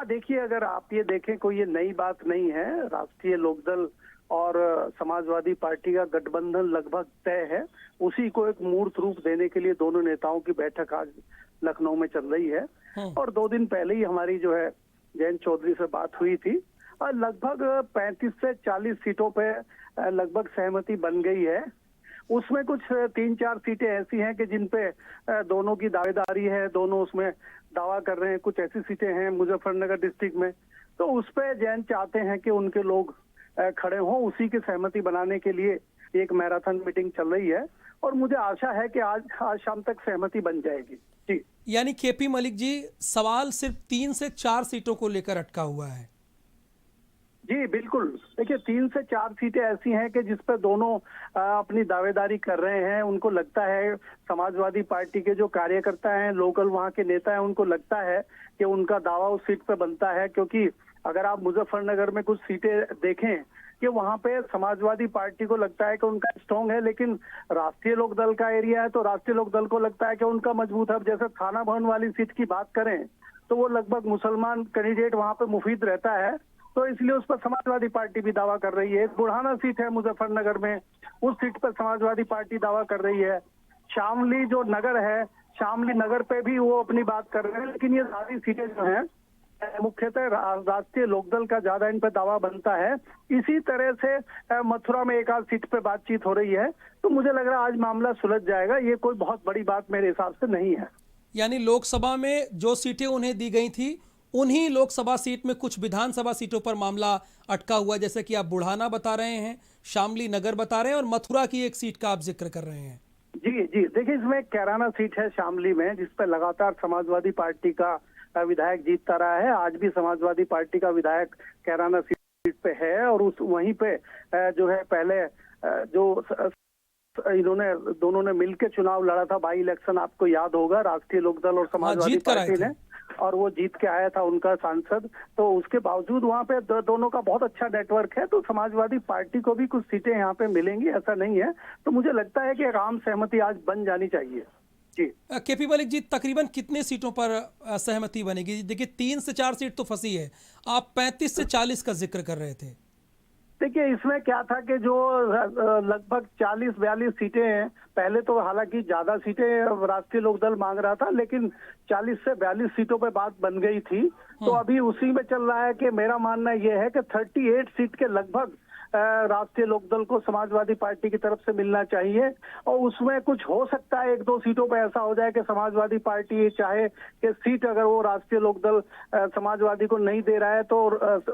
देखिए, अगर आप ये देखें, कोई ये नई बात नहीं है। राष्ट्रीय लोकदल और समाजवादी पार्टी का गठबंधन लगभग तय है। उसी को एक मूर्त रूप देने के लिए दोनों नेताओं की बैठक आज लखनऊ में चल रही है। और 2 दिन पहले ही हमारी जो है जयंत चौधरी से बात हुई थी और लगभग 35 से 40 सीटों पे लगभग सहमति बन गई है। उसमें कुछ 3-4 सीटें ऐसी हैं कि जिन पे दोनों की दावेदारी है, दोनों उसमें दावा कर रहे हैं। कुछ ऐसी सीटें हैं मुजफ्फरनगर डिस्ट्रिक्ट में, तो उस पे जयंत चाहते हैं कि उनके लोग खड़े हों। उसी की सहमति बनाने के लिए एक मैराथन मीटिंग चल रही है और मुझे आशा है कि आज शाम तक सहमति बन जाएगी। जी, यानी केपी मलिक जी, सवाल सिर्फ 3 से 4 सीटों को लेकर अटका हुआ है। जी बिल्कुल। देखिए, 3 से 4 सीटें ऐसी हैं कि जिस पर दोनों अपनी दावेदारी कर रहे हैं। उनको लगता है, समाजवादी पार्टी के जो कार्यकर्ता हैं, लोकल वहाँ के नेता हैं, उनको लगता है कि उनका दावा उस सीट पर बनता है। क्योंकि अगर आप मुजफ्फरनगर में कुछ सीटें देखें कि वहाँ पे समाजवादी पार्टी को लगता है कि उनका स्ट्रॉन्ग है, लेकिन राष्ट्रीय लोकदल का एरिया है तो राष्ट्रीय लोकदल को लगता है कि उनका मजबूत है। अब जैसे थाना भवन वाली सीट की बात करें तो वो लगभग मुसलमान कैंडिडेट वहाँ पे मुफीद रहता है, तो इसलिए उस पर समाजवादी पार्टी भी दावा कर रही है। एक बुढ़ाना सीट है मुजफ्फरनगर में, उस सीट पर समाजवादी पार्टी दावा कर रही है। शामली जो नगर है, शामली नगर पे भी वो अपनी बात कर रहे हैं। लेकिन ये सारी सीटें जो हैं मुख्यतः राष्ट्रीय लोकदल का ज्यादा इन पर दावा बनता है। इसी तरह से मथुरा में एक आध सीट पे बातचीत हो रही है, तो मुझे लग रहा है आज मामला सुलझ जाएगा। ये कोई बहुत बड़ी बात मेरे हिसाब से नहीं है। यानी लोकसभा में जो सीटें उन्हें दी गई थी, उन्हीं लोकसभा सीट में कुछ विधानसभा सीटों पर मामला अटका हुआ, जैसे कि आप बुढ़ाना बता रहे हैं, शामली नगर बता रहे हैं और मथुरा की एक सीट का आप जिक्र कर रहे हैं। जी जी, देखिए, इसमें कैराना सीट है शामली में, जिस पर लगातार समाजवादी पार्टी का विधायक जीतता रहा है। आज भी समाजवादी पार्टी का विधायक कैराना सीट पे है और उस वहीं पे जो है पहले जो इन्होंने दोनों ने मिलकर चुनाव लड़ा था, बाई इलेक्शन, आपको याद होगा, राष्ट्रीय लोकदल और समाजवादी पार्टी ने, और वो जीत के आया था उनका सांसद। तो उसके बावजूद वहाँ पे दोनों का बहुत अच्छा नेटवर्क है, तो समाजवादी पार्टी को भी कुछ सीटें यहाँ पे मिलेंगी, ऐसा नहीं है। तो मुझे लगता है कि एक आम सहमति आज बन जानी चाहिए। जी, केपी मलिक जी, तकरीबन कितने सीटों पर सहमति बनेगी? देखिए, 3 से 4 सीट तो फंसी है, आप 35 से 40 का जिक्र कर रहे थे। देखिए, इसमें क्या था कि जो लगभग 40-42 सीटें हैं, पहले तो हालांकि ज्यादा सीटें राष्ट्रीय लोकदल मांग रहा था, लेकिन 40 से 42 सीटों पे बात बन गई थी। तो अभी उसी में चल रहा है कि मेरा मानना यह है कि 38 सीट के लगभग राष्ट्रीय लोकदल को समाजवादी पार्टी की तरफ से मिलना चाहिए। और उसमें कुछ हो सकता है, 1-2 सीटों पे ऐसा हो जाए कि समाजवादी पार्टी चाहे कि सीट अगर वो राष्ट्रीय लोकदल समाजवादी को नहीं दे रहा है तो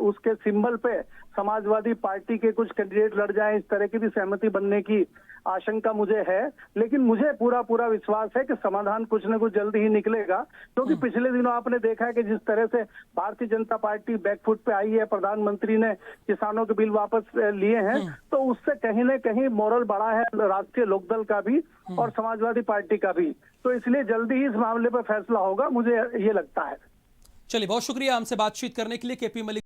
उसके सिंबल पे समाजवादी पार्टी के कुछ कैंडिडेट लड़ जाएं। इस तरह की भी सहमति बनने की आशंका मुझे है, लेकिन मुझे पूरा विश्वास है कि समाधान कुछ न कुछ जल्दी ही निकलेगा। क्योंकि पिछले दिनों आपने देखा है कि जिस तरह से भारतीय जनता पार्टी बैकफुट पे आई है, प्रधानमंत्री ने किसानों के बिल वापस लिए हैं, तो उससे कहीं न कहीं मोरल बढ़ा है राष्ट्रीय लोकदल का भी और समाजवादी पार्टी का भी। तो इसलिए जल्दी ही इस मामले पर फैसला होगा, मुझे ये लगता है। चलिए, बहुत शुक्रिया हमसे बातचीत करने के लिए केपी मलिक।